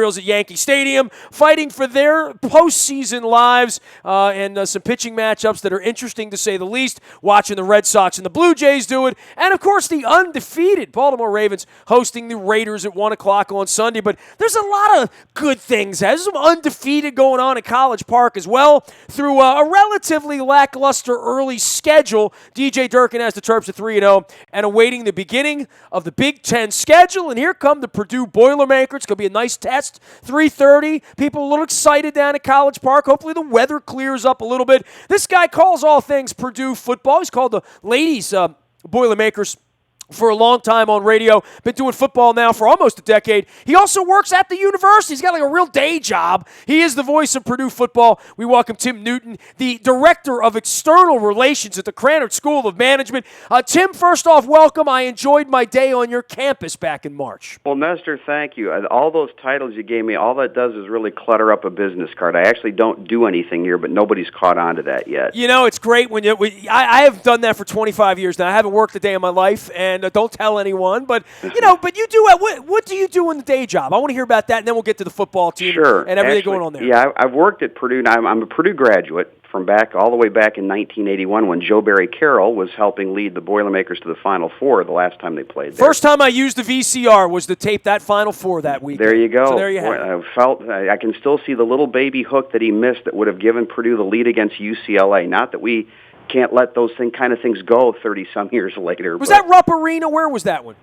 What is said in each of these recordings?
Orioles at Yankee Stadium, fighting for their postseason lives and some pitching matchups that are interesting to say the least, watching the Red Sox and the Blue Jays do it, and, of course, the undefeated Baltimore Ravens hosting the Raiders at 1 o'clock on Sunday. But there's a lot of good things. There's some undefeated going on at College Park as well. Through a relatively lackluster early schedule, DJ Durkin has the Terps at 3-0 and awaiting the beginning of the Big Ten schedule. And here come the Purdue Boilermakers. It's going to be a nice test. 3:30. People a little excited down at College Park. Hopefully the weather clears up a little bit. This guy calls all things Purdue football. He's called the ladies Boilermakers for a long time on radio. Been doing football now for almost a decade. He also works at the university. He's got like a real day job. He is the voice of Purdue football. We welcome Tim Newton, the Director of External Relations at the Krannert School of Management. Tim, first off, welcome. I enjoyed my day on your campus back in March. Well, Nestor, thank you. All those titles you gave me, all that does is really clutter up a business card. I actually don't do anything here, but nobody's caught on to that yet. You know, it's great when I have done that for 25 years now. I haven't worked a day in my life, and don't tell anyone, but but you do. What do you do in the day job? I want to hear about that, and then we'll get to the football team and everything going on there. Yeah, I've worked at Purdue. I'm a Purdue graduate from all the way back in 1981 when Joe Barry Carroll was helping lead the Boilermakers to the Final Four the last time they played there. First time I used the VCR was to tape that Final Four that week. There you go. So there you have it. I can still see the little baby hook that he missed that would have given Purdue the lead against UCLA. Not that we can't let those kind of things go 30-some years later. Was that Rupp Arena? Where was that one?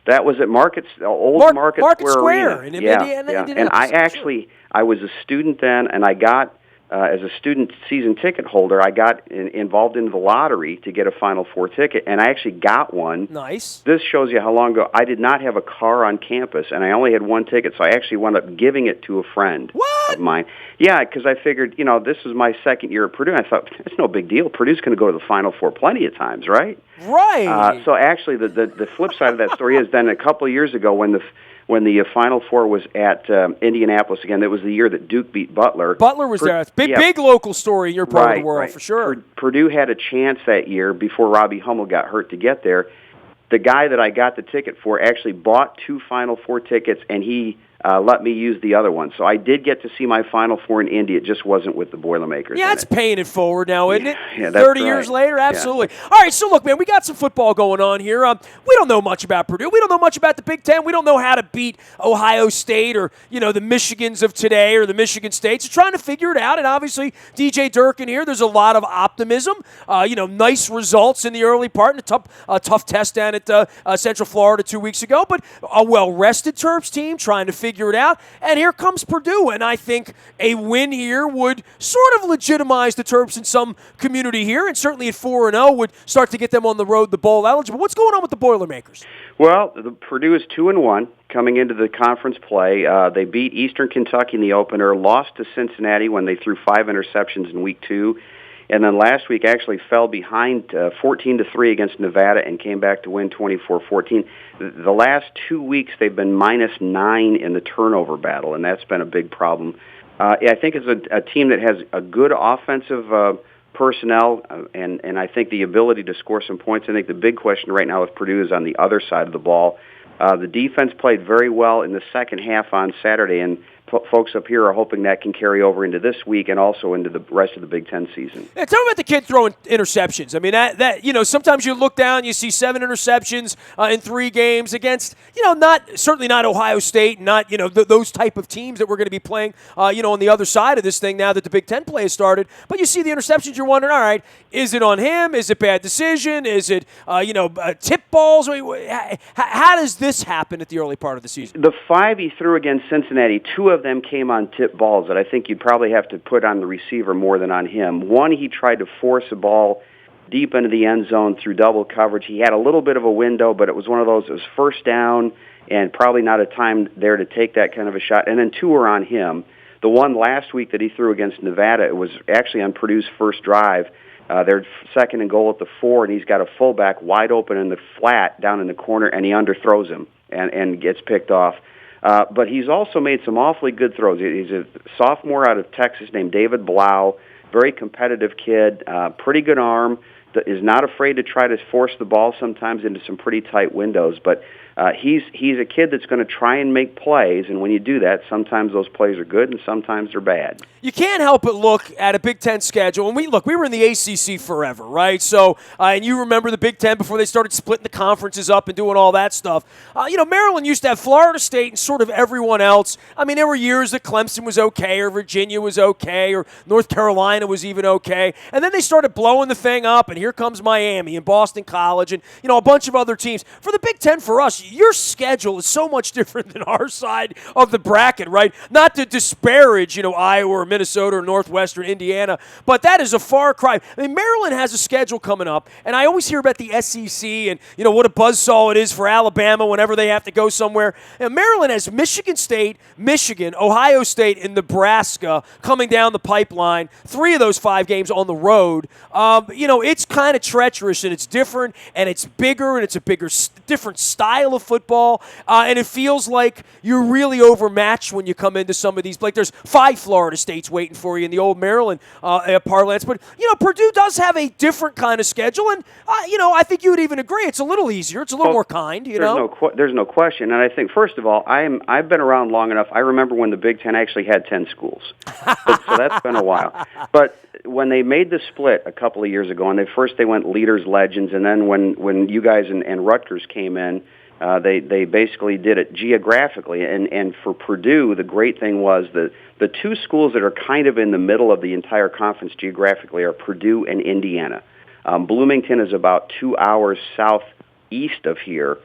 That was at Market Square in Indiana. And I was a student then, and I got, as a student season ticket holder, I got involved in the lottery to get a Final Four ticket, and I actually got one. Nice. This shows you how long ago. I did not have a car on campus, and I only had one ticket, so I actually wound up giving it to a friend of mine. Yeah, because I figured, this was my second year at Purdue, and I thought, it's no big deal. Purdue's going to go to the Final Four plenty of times, right? Right. So actually, the flip side of that story is then a couple of years ago when the Final Four was at Indianapolis again, that was the year that Duke beat Butler. Butler was there. Big local story in your part of the world, for sure. Purdue had a chance that year before Robbie Hummel got hurt to get there. The guy that I got the ticket for actually bought 2 Final Four tickets, and he let me use the other one. So I did get to see my Final Four in Indy. It just wasn't with the Boilermakers. Yeah, it's paying it forward now, isn't it? Yeah, 30 years later? Absolutely. Yeah. All right, so look, man, we got some football going on here. We don't know much about Purdue. We don't know much about the Big Ten. We don't know how to beat Ohio State or, the Michigans of today or the Michigan States. We're trying to figure it out, and obviously DJ Durkin here, there's a lot of optimism. Nice results in the early part and a tough test down at Central Florida 2 weeks ago, but a well-rested Terps team trying to figure it out. And here comes Purdue, and I think a win here would sort of legitimize the Terps in some community here, and certainly at 4-0 would start to get them on the road to bowl eligible. What's going on with the Boilermakers? Well, Purdue is 2-1 coming into the conference play. They beat Eastern Kentucky in the opener, lost to Cincinnati when they threw 5 interceptions in week 2. And then last week actually fell behind 14-3 against Nevada and came back to win 24-14. The last 2 weeks they've been -9 in the turnover battle, and that's been a big problem. I think it's a team that has a good offensive personnel and I think the ability to score some points. I think the big question right now with Purdue is on the other side of the ball. The defense played very well in the second half on Saturday, and folks up here are hoping that can carry over into this week and also into the rest of the Big Ten season. Yeah, tell me about the kid throwing interceptions. I mean, that sometimes you look down, you see 7 interceptions in 3 games against, certainly not Ohio State, not, those type of teams that we're going to be playing, on the other side of this thing now that the Big Ten play has started. But you see the interceptions, you're wondering, all right, is it on him? Is it bad decision? Is it, tip balls? How does this happen at the early part of the season? The 5 he threw against Cincinnati, 2 of them came on tip balls that I think you'd probably have to put on the receiver more than on him. One, he tried to force a ball deep into the end zone through double coverage. He had a little bit of a window, but it was one of those, it was first down and probably not a time there to take that kind of a shot. And then 2 were on him. The one last week that he threw against Nevada, it was actually on Purdue's first drive. They're 2nd and goal at the 4, and he's got a fullback wide open in the flat down in the corner, and he underthrows him and gets picked off. But he's also made some awfully good throws. He's a sophomore out of Texas named David Blau, very competitive kid, pretty good arm, is not afraid to try to force the ball sometimes into some pretty tight windows. But He's a kid that's going to try and make plays, and when you do that, sometimes those plays are good and sometimes they're bad. You can't help but look at a Big Ten schedule, and we were in the ACC forever, right? So, and you remember the Big Ten before they started splitting the conferences up and doing all that stuff. Maryland used to have Florida State and sort of everyone else. I mean, there were years that Clemson was okay, or Virginia was okay, or North Carolina was even okay, and then they started blowing the thing up, and here comes Miami and Boston College, and a bunch of other teams. For the Big Ten, for us, your schedule is so much different than our side of the bracket, right? Not to disparage, Iowa or Minnesota or Northwestern Indiana, but that is a far cry. I mean, Maryland has a schedule coming up, and I always hear about the SEC and, what a buzzsaw it is for Alabama whenever they have to go somewhere. And Maryland has Michigan State, Michigan, Ohio State, and Nebraska coming down the pipeline. 3 of those 5 games on the road. It's kind of treacherous, and it's different, and it's bigger, and it's a different style of football, and it feels like you're really overmatched when you come into some of these. Like, there's 5 Florida States waiting for you in the old Maryland parlance. But, Purdue does have a different kind of schedule, and, I think you would even agree it's a little easier. It's a little more kind, There's no question. And I think, first of all, I've been around long enough. I remember when the Big Ten actually had 10 schools. So that's been a while. But when they made the split a couple of years ago, and they went leaders, legends, and then when you guys and Rutgers came in, they basically did it geographically. And for Purdue, the great thing was the 2 schools that are kind of in the middle of the entire conference geographically are Purdue and Indiana. Bloomington is about 2 hours southeast of here.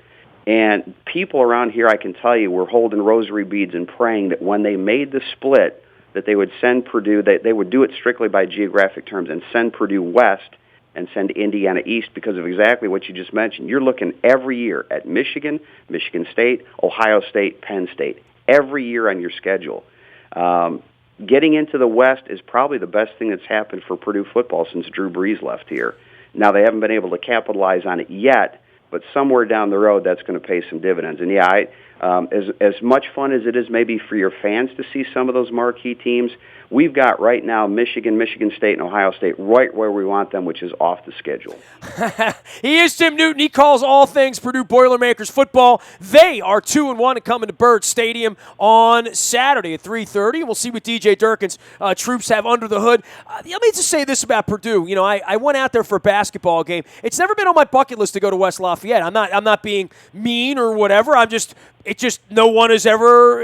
And people around here, I can tell you, were holding rosary beads and praying that when they made the split, that they would send Purdue, they would do it strictly by geographic terms, and send Purdue west and send Indiana east because of exactly what you just mentioned. You're looking every year at Michigan, Michigan State, Ohio State, Penn State, every year on your schedule. Getting into the West is probably the best thing that's happened for Purdue football since Drew Brees left here. Now, they haven't been able to capitalize on it yet, but somewhere down the road, that's going to pay some dividends. And, as much fun as it is maybe for your fans to see some of those marquee teams, we've got right now Michigan, Michigan State, and Ohio State right where we want them, which is off the schedule. He is Tim Newton. He calls all things Purdue Boilermakers football. They are 2-1 and coming to Byrd Stadium on Saturday at 3:30. And we'll see what DJ Durkin's troops have under the hood. Let me just say this about Purdue. I went out there for a basketball game. It's never been on my bucket list to go to West Lafayette. I'm not being mean or whatever. No one has ever,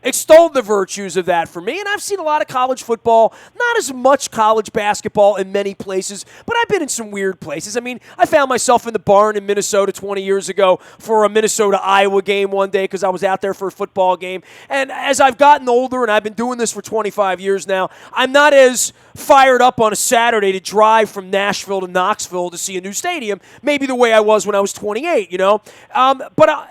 extolled the virtues of that for me. And I've seen a lot of college football, not as much college basketball in many places, but I've been in some weird places. I mean, I found myself in the barn in Minnesota 20 years ago for a Minnesota-Iowa game one day because I was out there for a football game. And as I've gotten older, and I've been doing this for 25 years now, I'm not as fired up on a Saturday to drive from Nashville to Knoxville to see a new stadium, maybe the way I was when I was 28, But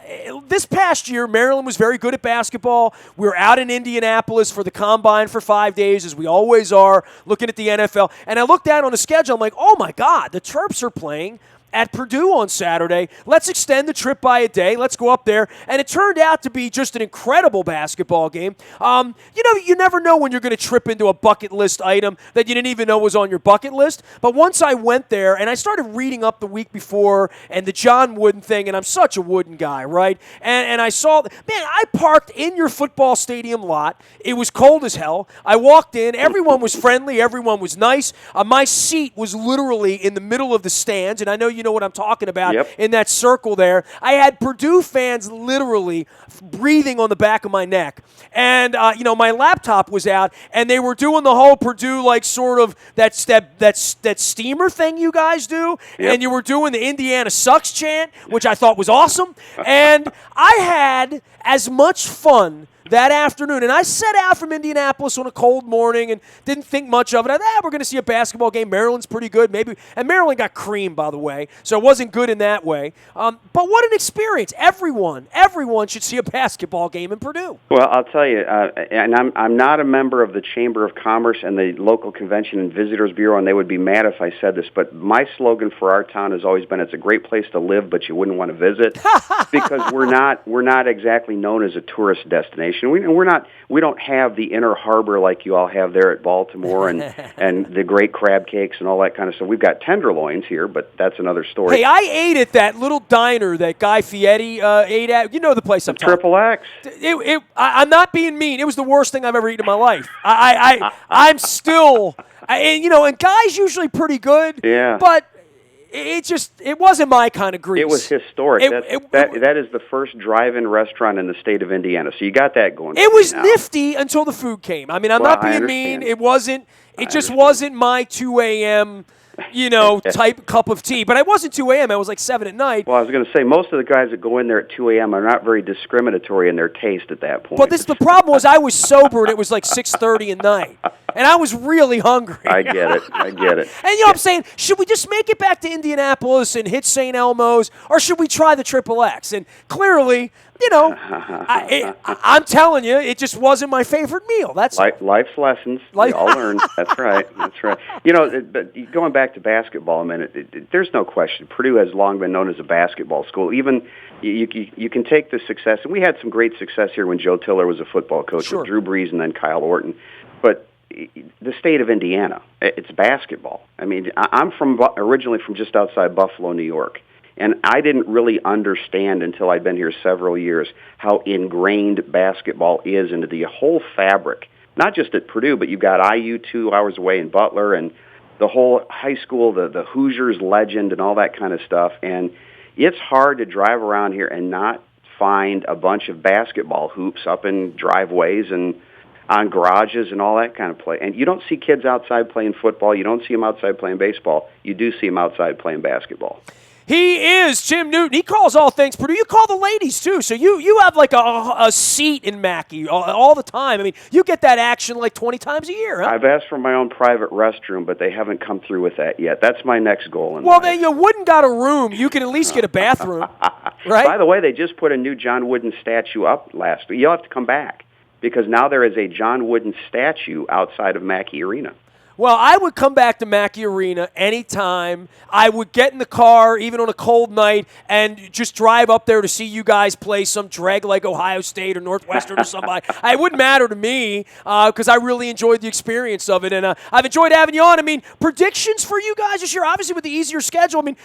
this past year, Maryland was very good at basketball. We were out in Indianapolis for the Combine for 5 days, as we always are, looking at the NFL. And I looked down on the schedule. I'm like, oh, my God, the Terps are playing at Purdue on Saturday. Let's extend the trip by a day. Let's go up there. And it turned out to be just an incredible basketball game. You never know when you're going to trip into a bucket list item that you didn't even know was on your bucket list. But once I went there and I started reading up the week before and the John Wooden thing, and I'm such a Wooden guy, right? And I saw, I parked in your football stadium lot. It was cold as hell. I walked in. Everyone was friendly. Everyone was nice. My seat was literally in the middle of the stands, and I know you know what I'm talking about. Yep. In that circle there. I had Purdue fans literally breathing on the back of my neck. And, my laptop was out, and they were doing the whole Purdue, like, sort of that steamer thing you guys do. Yep. And you were doing the Indiana sucks chant, which I thought was awesome. And I had as much fun that afternoon. And I set out from Indianapolis on a cold morning and didn't think much of it. I thought, we're going to see a basketball game. Maryland's pretty good. Maybe. And Maryland got creamed, by the way, so it wasn't good in that way. But what an experience. Everyone should see a basketball game in Purdue. Well, I'll tell you, and I'm not a member of the Chamber of Commerce and the local convention and visitors bureau, and they would be mad if I said this, but my slogan for our town has always been, it's a great place to live, but you wouldn't want to visit, because we're not exactly known as a tourist destination. destination. We don't have the inner harbor like you all have there at Baltimore, and and the great crab cakes and all that kind of stuff. We've got tenderloins here, but that's another story. Hey, I ate at that little diner that Guy Fieri ate at. You know the place I'm talking. Triple X. I'm not being mean. It was the worst thing I've ever eaten in my life. I'm still, and Guy's usually pretty good. Yeah. But it wasn't my kind of grease. It was historic. That is the first drive-in restaurant in the state of Indiana. So you got that going. It was nifty until the food came. I mean, I'm not being mean. It wasn't. It just wasn't my 2 a.m. type cup of tea. But I wasn't 2 a.m. I was like 7 at night. Well, I was going to say, most of the guys that go in there at 2 a.m. are not very discriminatory in their taste at that point. But the problem was I was sober and it was like 6:30 at night. And I was really hungry. I get it. And I'm saying, should we just make it back to Indianapolis and hit St. Elmo's, or should we try the Triple X? And clearly, I'm telling you, it just wasn't my favorite meal. That's life's lessons. We all learn. That's right. But going back to basketball a minute, there's no question. Purdue has long been known as a basketball school. Even you can take the success, and we had some great success here when Joe Tiller was a football coach with Drew Brees and then Kyle Orton. But the state of Indiana, it's basketball. I mean, I'm originally from just outside Buffalo, New York. And I didn't really understand until I'd been here several years how ingrained basketball is into the whole fabric, not just at Purdue, but you've got IU 2 hours away in Butler and the whole high school, the Hoosiers legend and all that kind of stuff. And it's hard to drive around here and not find a bunch of basketball hoops up in driveways and on garages and all that kind of play. And you don't see kids outside playing football. You don't see them outside playing baseball. You do see them outside playing basketball. He is Jim Newton. He calls all things Purdue. You call the ladies, too. So you have like a seat in Mackey all the time. I mean, you get that action like 20 times a year, huh? I've asked for my own private restroom, but they haven't come through with that yet. That's my next goal in life. Then you wouldn't got a room. You can at least get a bathroom, right? By the way, they just put a new John Wooden statue up last week. You'll have to come back because now there is a John Wooden statue outside of Mackey Arena. Well, I would come back to Mackey Arena anytime. I would get in the car, even on a cold night, and just drive up there to see you guys play some drag like Ohio State or Northwestern or somebody. It wouldn't matter to me because I really enjoyed the experience of it, and I've enjoyed having you on. I mean, predictions for you guys this year, obviously with the easier schedule. I mean,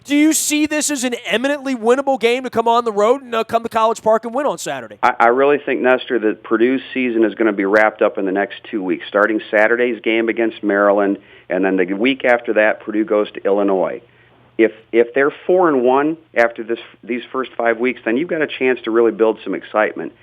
do you see this as an eminently winnable game to come on the road and come to College Park and win on Saturday? I really think, Nestor, that Purdue's season is going to be wrapped up in the next 2 weeks, starting Saturday's game against Maryland, and then the week after that, Purdue goes to Illinois. If they're 4-1 after these first 5 weeks, then you've got a chance to really build some excitement.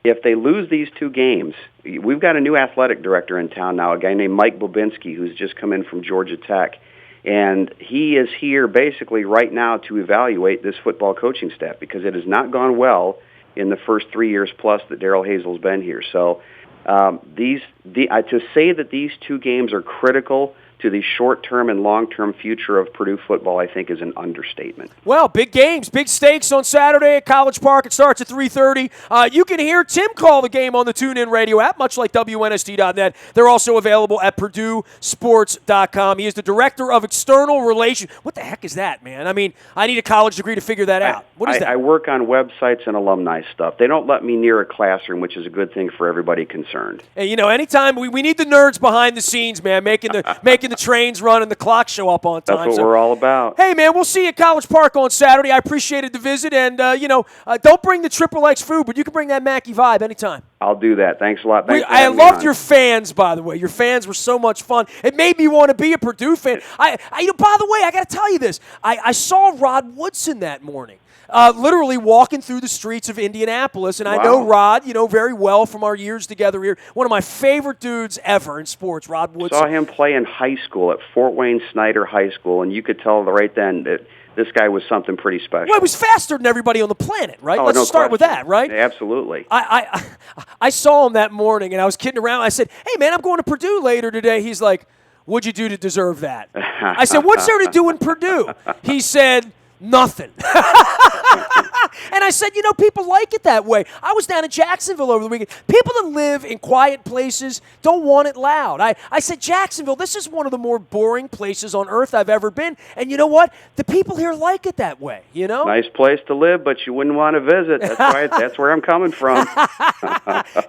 If they lose these 2 games, we've got a new athletic director in town now, a guy named Mike Bobinski, who's just come in from Georgia Tech, and he is here basically right now to evaluate this football coaching staff because it has not gone well in the first 3 years plus that Darrell Hazel's been here. So. To say that these 2 games are critical to the short-term and long-term future of Purdue football, I think, is an understatement. Well, big games, big stakes on Saturday at College Park. It starts at 3:30. You can hear Tim call the game on the TuneIn Radio app, much like WNST.net. They're also available at PurdueSports.com. He is the Director of External Relations. What the heck is that, man? I mean, I need a college degree to figure that out. What is that? I work on websites and alumni stuff. They don't let me near a classroom, which is a good thing for everybody concerned. Hey, anytime we need the nerds behind the scenes, man, making the trains run and the clock show up on time. That's what we're all about. Hey, man, we'll see you at College Park on Saturday. I appreciated the visit, and, don't bring the Triple X food, but you can bring that Mackey vibe anytime. I'll do that. Thanks a lot. I loved your fans, by the way. Your fans were so much fun. It made me want to be a Purdue fan. By the way, I got to tell you this. I saw Rod Woodson that morning. Literally walking through the streets of Indianapolis. And I know Rod, very well from our years together here. One of my favorite dudes ever in sports, Rod Woodson. Saw him play in high school at Fort Wayne Snyder High School, and you could tell right then that this guy was something pretty special. Well, he was faster than everybody on the planet, right? Let's start with that, right? Absolutely. I saw him that morning, and I was kidding around. I said, hey, man, I'm going to Purdue later today. He's like, what'd you do to deserve that? I said, what's there to do in Purdue? He said, nothing. And I said, people like it that way. I was down in Jacksonville over the weekend. People that live in quiet places don't want it loud. I said, Jacksonville, this is one of the more boring places on earth I've ever been. And you know what? The people here like it that way, Nice place to live, but you wouldn't want to visit. That's right. That's where I'm coming from.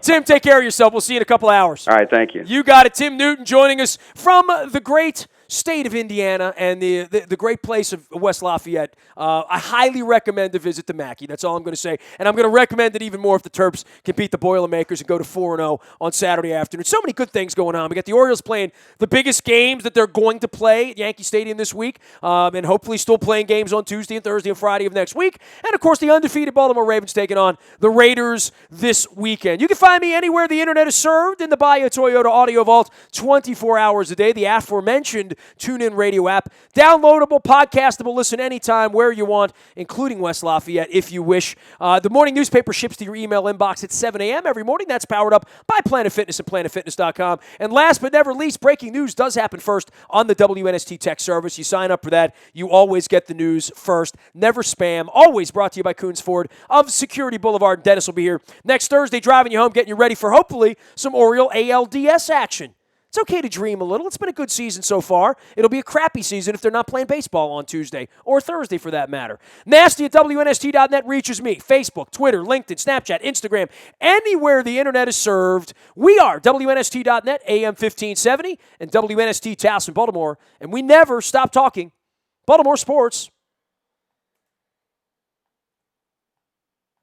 Tim, take care of yourself. We'll see you in a couple hours. All right, thank you. You got it. Tim Newton joining us from the great state of Indiana and the great place of West Lafayette. I highly recommend to visit the Mackey. That's all I'm going to say. And I'm going to recommend it even more if the Terps can beat the Boilermakers and go to 4-0 on Saturday afternoon. So many good things going on. We got the Orioles playing the biggest games that they're going to play at Yankee Stadium this week, and hopefully still playing games on Tuesday and Thursday and Friday of next week. And, of course, the undefeated Baltimore Ravens taking on the Raiders this weekend. You can find me anywhere the internet is served in the Bahia Toyota Audio Vault 24 hours a day. The aforementioned TuneIn Radio app. Downloadable, podcastable, listen anytime, where you want, including West Lafayette if you wish. The morning newspaper ships to your email inbox at 7 a.m. every morning. That's powered up by Planet Fitness and PlanetFitness.com. And last but never least, breaking news does happen first on the WNST Tech Service. You sign up for that. You always get the news first. Never spam. Always brought to you by Coons Ford of Security Boulevard. Dennis will be here next Thursday driving you home, getting you ready for hopefully some Oriole ALDS action. It's okay to dream a little. It's been a good season so far. It'll be a crappy season if they're not playing baseball on Tuesday or Thursday for that matter. Nasty at WNST.net reaches me. Facebook, Twitter, LinkedIn, Snapchat, Instagram, anywhere the internet is served. We are WNST.net, AM 1570, and WNST Towson, Baltimore. And we never stop talking Baltimore sports.